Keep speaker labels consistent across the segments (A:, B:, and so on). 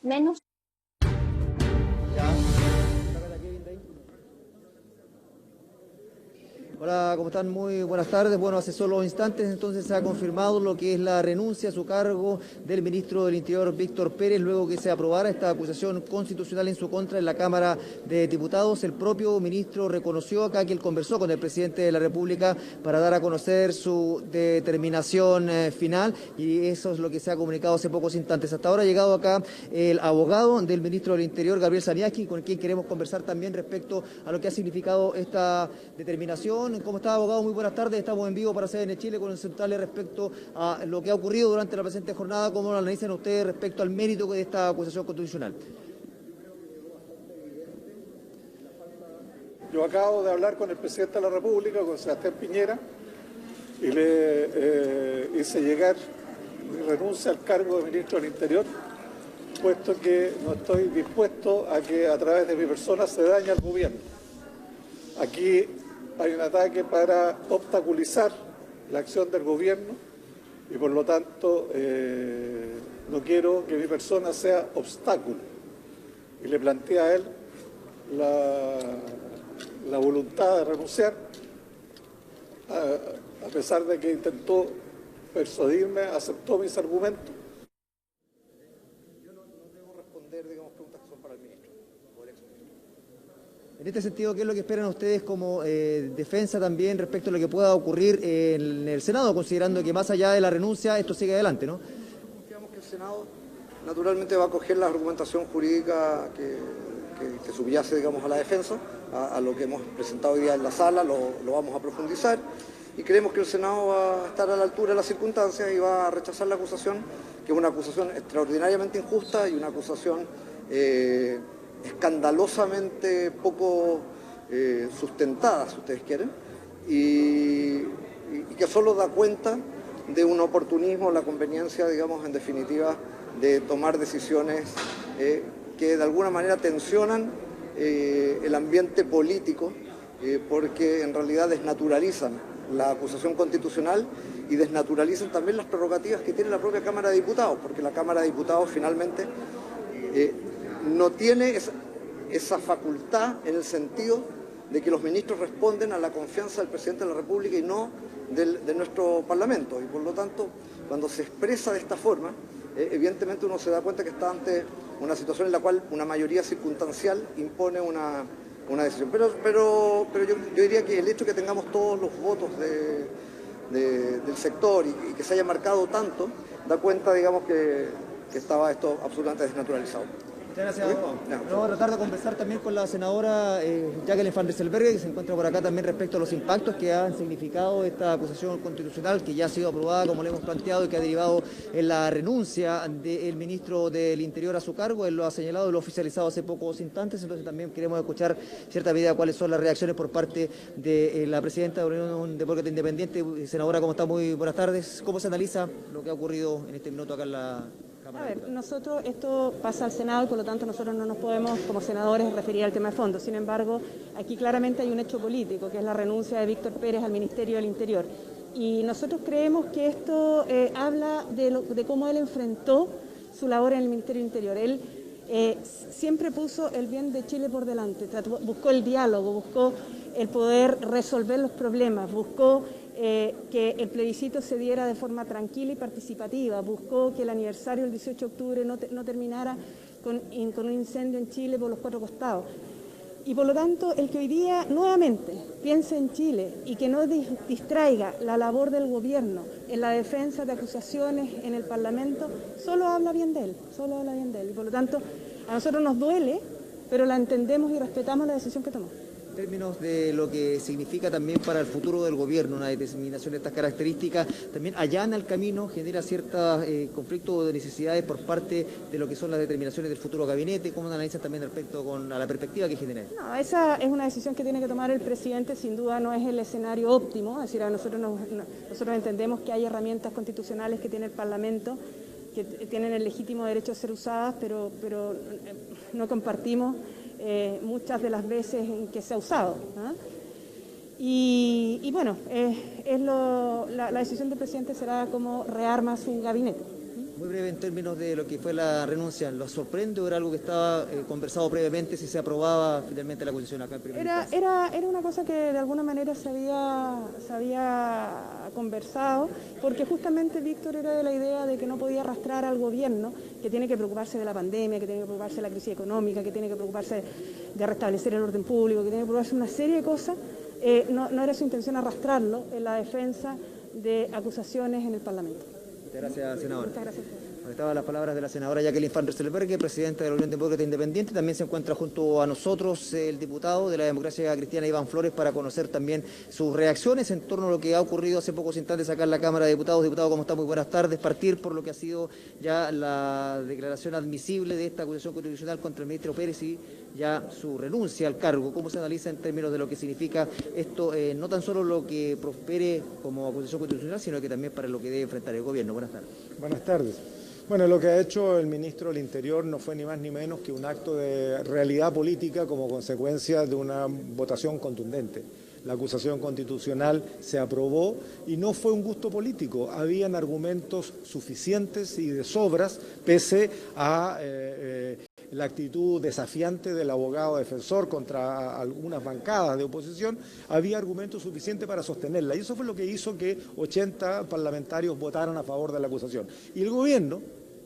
A: menos.
B: Hola, ¿cómo están? Muy buenas tardes. Bueno, hace solo instantes entonces se ha confirmado lo que es la renuncia a su cargo del ministro del Interior, Víctor Pérez, luego que se aprobara esta acusación constitucional en su contra en la Cámara de Diputados. El propio ministro reconoció acá que él conversó con el presidente de la República para dar a conocer su determinación final, y eso es lo que se ha comunicado hace pocos instantes. Hasta ahora ha llegado acá el abogado del ministro del Interior, Gabriel Saniaski, con quien queremos conversar también respecto a lo que ha significado esta determinación. ¿Cómo está, abogado? Muy buenas tardes. Estamos en vivo para CDN Chile con el central respecto a lo que ha ocurrido durante la presente jornada. ¿Cómo lo analizan ustedes respecto al mérito de esta acusación constitucional?
C: Yo acabo de hablar con el presidente de la República, con Sebastián Piñera, y le hice llegar mi renuncia al cargo de ministro del Interior, puesto que no estoy dispuesto a que a través de mi persona se dañe al gobierno. Aquí hay un ataque para obstaculizar la acción del gobierno y por lo tanto no quiero que mi persona sea obstáculo. Y le planteé a él la voluntad de renunciar, a pesar de que intentó persuadirme, aceptó mis argumentos. Yo no debo responder, digamos, preguntas que son para el ministro o el exministro.
B: En este sentido, ¿qué es lo que esperan ustedes como defensa también respecto a lo que pueda ocurrir en el Senado, considerando que más allá de la renuncia esto sigue adelante, ¿no?
D: Confiamos que el Senado naturalmente va a acoger la argumentación jurídica que subyace, digamos, a la defensa, a lo que hemos presentado hoy día en la sala, lo vamos a profundizar, y creemos que el Senado va a estar a la altura de las circunstancias y va a rechazar la acusación, que es una acusación extraordinariamente injusta y una acusación escandalosamente poco sustentada, si ustedes quieren, y que solo da cuenta de un oportunismo, la conveniencia, digamos, en definitiva, de tomar decisiones que de alguna manera tensionan el ambiente político, porque en realidad desnaturalizan la acusación constitucional y desnaturalizan también las prerrogativas que tiene la propia Cámara de Diputados, porque la Cámara de Diputados finalmente no tiene esa facultad en el sentido de que los ministros responden a la confianza del presidente de la República y no de nuestro Parlamento. Y por lo tanto, cuando se expresa de esta forma, evidentemente uno se da cuenta que está ante una situación en la cual una mayoría circunstancial impone una decisión. Pero yo diría que el hecho de que tengamos todos los votos del sector y que se haya marcado tanto, da cuenta, digamos, que estaba esto absolutamente desnaturalizado.
B: Muchas gracias, abogado. Vamos a tratar de conversar también con la senadora Jacqueline Van Rysselberghe, que se encuentra por acá también respecto a los impactos que han significado esta acusación constitucional, que ya ha sido aprobada, como le hemos planteado, y que ha derivado en la renuncia del ministro del Interior a su cargo. Él lo ha señalado y lo ha oficializado hace pocos instantes, entonces también queremos escuchar cierta medida cuáles son las reacciones por parte de la presidenta de la Unión Demócrata Independiente. Senadora, ¿cómo está? Muy buenas tardes. ¿Cómo se analiza lo que ha ocurrido en este minuto acá en la Cámara?
E: A ver, nosotros, esto pasa al Senado y por lo tanto nosotros no nos podemos como senadores referir al tema de fondo. Sin embargo, aquí claramente hay un hecho político, que es la renuncia de Víctor Pérez al Ministerio del Interior. Y nosotros creemos que esto habla de cómo él enfrentó su labor en el Ministerio del Interior. Él siempre puso el bien de Chile por delante, buscó el diálogo, buscó el poder resolver los problemas, buscó que el plebiscito se diera de forma tranquila y participativa, buscó que el aniversario del 18 de octubre no terminara con un incendio en Chile por los cuatro costados. Y por lo tanto, el que hoy día nuevamente piense en Chile y que no distraiga la labor del gobierno en la defensa de acusaciones en el Parlamento, solo habla bien de él, solo habla bien de él. Y por lo tanto, a nosotros nos duele, pero la entendemos y respetamos la decisión que tomó.
B: En términos de lo que significa también para el futuro del gobierno una determinación de estas características, también allana el camino, genera ciertos conflictos de necesidades por parte de lo que son las determinaciones del futuro gabinete. ¿Cómo analizan también respecto a la perspectiva que genera?
E: No, esa es una decisión que tiene que tomar el presidente, sin duda no es el escenario óptimo, es decir, nosotros entendemos que hay herramientas constitucionales que tiene el Parlamento, que tienen el legítimo derecho a ser usadas, pero no compartimos muchas de las veces en que se ha usado, ¿no? Y bueno, la decisión del presidente será cómo rearma su gabinete.
B: Muy breve en términos de lo que fue la renuncia, ¿lo sorprende o era algo que estaba conversado previamente si se aprobaba finalmente la acusación acá en primera instancia?
E: Era una cosa que de alguna manera se había conversado, porque justamente Víctor era de la idea de que no podía arrastrar al gobierno, que tiene que preocuparse de la pandemia, que tiene que preocuparse de la crisis económica, que tiene que preocuparse de restablecer el orden público, que tiene que preocuparse de una serie de cosas. No era su intención arrastrarlo en la defensa de acusaciones en el Parlamento.
B: Muchas gracias, senadora.
E: Muchas gracias.
B: Estaban las palabras de la senadora Jacqueline Van Rysselberghe, presidenta de la Unión Demócrata Independiente. También se encuentra junto a nosotros el diputado de la Democracia Cristiana, Iván Flores, para conocer también sus reacciones en torno a lo que ha ocurrido hace pocos instantes acá en la Cámara de Diputados. Diputado, ¿cómo está? Muy buenas tardes. Partir por lo que ha sido ya la declaración admisible de esta acusación constitucional contra el ministro Pérez y ya su renuncia al cargo. ¿Cómo se analiza en términos de lo que significa esto, no tan solo lo que prospere como acusación constitucional, sino que también para lo que debe enfrentar el gobierno? Buenas tardes.
A: Buenas tardes. Bueno, lo que ha hecho el ministro del Interior no fue ni más ni menos que un acto de realidad política como consecuencia de una votación contundente. La acusación constitucional se aprobó y no fue un gusto político. Habían argumentos suficientes y de sobras, pese a la actitud desafiante del abogado defensor contra algunas bancadas de oposición. Había argumentos suficientes para sostenerla. Y eso fue lo que hizo que 80 parlamentarios votaran a favor de la acusación. Y el gobierno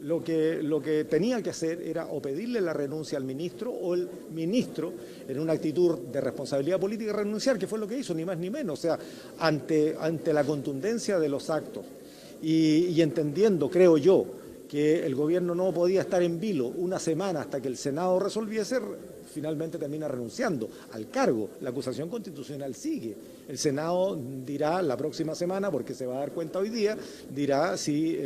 A: lo que tenía que hacer era o pedirle la renuncia al ministro o el ministro, en una actitud de responsabilidad política, renunciar, que fue lo que hizo, ni más ni menos. O sea, ante la contundencia de los actos y entendiendo, creo yo, que el gobierno no podía estar en vilo una semana hasta que el Senado resolviese, finalmente termina renunciando al cargo. La acusación constitucional sigue. El Senado dirá la próxima semana, porque se va a dar cuenta hoy día, dirá si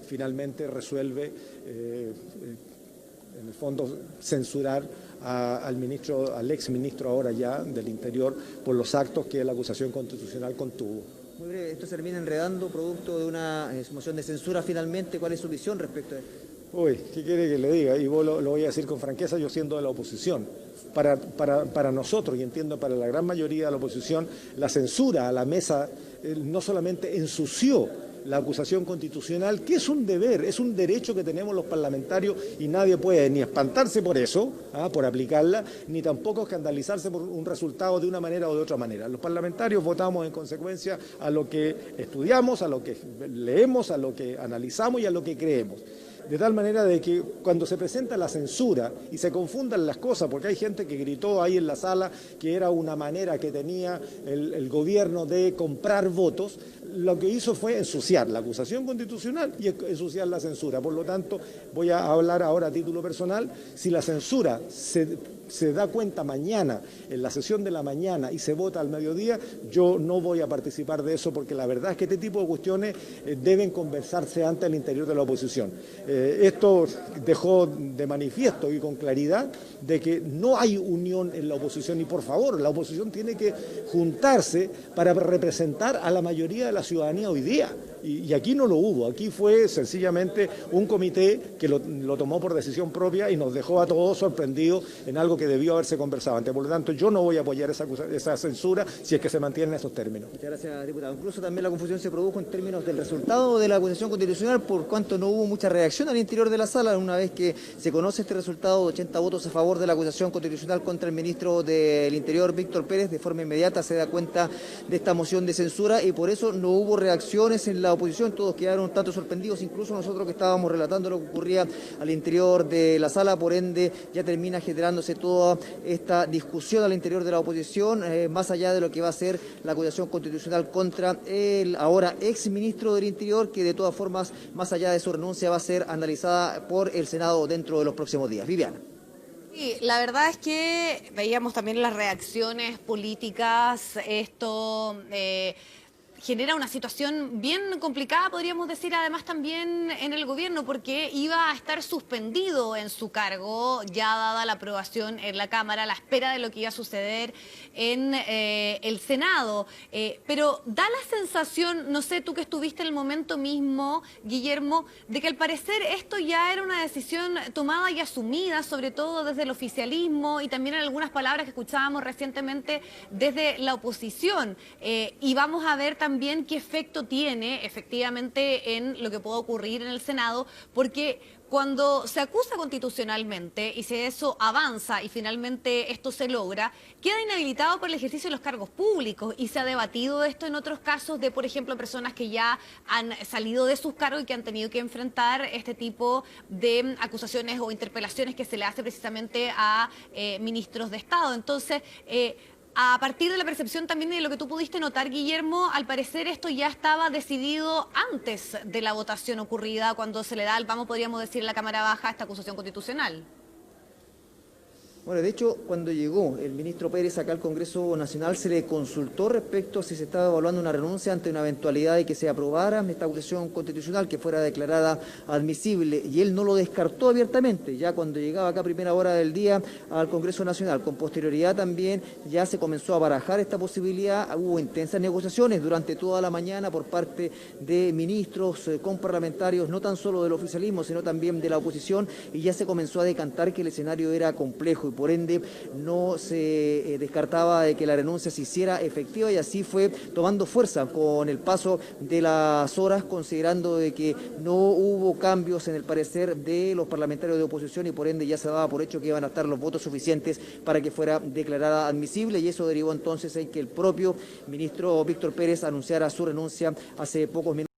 A: finalmente resuelve, en el fondo, censurar al exministro ahora ya del Interior por los actos que la acusación constitucional contuvo.
B: Muy breve, esto se termina enredando producto de una moción de censura finalmente. ¿Cuál es su visión respecto a esto?
A: Uy, ¿qué quiere que le diga? Y vos lo voy a decir con franqueza, yo siendo de la oposición. Para nosotros, y entiendo para la gran mayoría de la oposición, la censura a la mesa no solamente ensució la acusación constitucional, que es un deber, es un derecho que tenemos los parlamentarios y nadie puede ni espantarse por eso, por aplicarla, ni tampoco escandalizarse por un resultado de una manera o de otra manera. Los parlamentarios votamos en consecuencia a lo que estudiamos, a lo que leemos, a lo que analizamos y a lo que creemos. De tal manera de que cuando se presenta la censura y se confundan las cosas, porque hay gente que gritó ahí en la sala que era una manera que tenía el gobierno de comprar votos, lo que hizo fue ensuciar la acusación constitucional y ensuciar la censura. Por lo tanto, voy a hablar ahora a título personal. Si la censura se da cuenta mañana, en la sesión de la mañana, y se vota al mediodía, yo no voy a participar de eso, porque la verdad es que este tipo de cuestiones deben conversarse antes al interior de la oposición. Esto dejó de manifiesto y con claridad de que no hay unión en la oposición, y por favor, la oposición tiene que juntarse para representar a la mayoría de la ciudadanía hoy día. Y aquí no lo hubo, aquí fue sencillamente un comité que lo tomó por decisión propia y nos dejó a todos sorprendidos en algo que debió haberse conversado antes. Por lo tanto, yo no voy a apoyar esa censura si es que se mantiene en esos términos.
B: Muchas gracias, diputado. Incluso también la confusión se produjo en términos del resultado de la acusación constitucional, por cuanto no hubo mucha reacción al interior de la sala. Una vez que se conoce este resultado de 80 votos a favor de la acusación constitucional contra el ministro del Interior, Víctor Pérez, de forma inmediata se da cuenta de esta moción de censura y por eso no hubo reacciones en la oposición. Todos quedaron tanto sorprendidos, incluso nosotros que estábamos relatando lo que ocurría al interior de la sala. Por ende, ya termina generándose toda esta discusión al interior de la oposición, más allá de lo que va a ser la acusación constitucional contra el ahora ex ministro del Interior, que de todas formas, más allá de su renuncia, va a ser analizada por el Senado dentro de los próximos días. Viviana.
F: Sí, la verdad es que veíamos también las reacciones políticas, esto genera una situación bien complicada, podríamos decir, además también en el gobierno, porque iba a estar suspendido en su cargo, ya dada la aprobación en la Cámara, a la espera de lo que iba a suceder en el Senado. Pero da la sensación, no sé, tú que estuviste en el momento mismo, Guillermo, de que al parecer esto ya era una decisión tomada y asumida, sobre todo desde el oficialismo y también en algunas palabras que escuchábamos recientemente desde la oposición. Y vamos a ver también también qué efecto tiene efectivamente en lo que pueda ocurrir en el Senado, porque cuando se acusa constitucionalmente y si eso avanza y finalmente esto se logra, queda inhabilitado por el ejercicio de los cargos públicos, y se ha debatido esto en otros casos de, por ejemplo, personas que ya han salido de sus cargos y que han tenido que enfrentar este tipo de acusaciones o interpelaciones que se le hace precisamente a ministros de Estado. Entonces, a partir de la percepción también de lo que tú pudiste notar, Guillermo, al parecer esto ya estaba decidido antes de la votación ocurrida, cuando se le da, vamos, podríamos decir, en la Cámara Baja esta acusación constitucional.
B: Bueno, de hecho, cuando llegó el ministro Pérez acá al Congreso Nacional, se le consultó respecto a si se estaba evaluando una renuncia ante una eventualidad de que se aprobara esta acusación constitucional, que fuera declarada admisible, y él no lo descartó abiertamente, ya cuando llegaba acá a primera hora del día al Congreso Nacional. Con posterioridad también ya se comenzó a barajar esta posibilidad, hubo intensas negociaciones durante toda la mañana por parte de ministros con parlamentarios, no tan solo del oficialismo, sino también de la oposición, y ya se comenzó a decantar que el escenario era complejo, por ende no se descartaba de que la renuncia se hiciera efectiva, y así fue tomando fuerza con el paso de las horas, considerando de que no hubo cambios en el parecer de los parlamentarios de oposición, y por ende ya se daba por hecho que iban a estar los votos suficientes para que fuera declarada admisible, y eso derivó entonces en que el propio ministro Víctor Pérez anunciara su renuncia hace pocos minutos.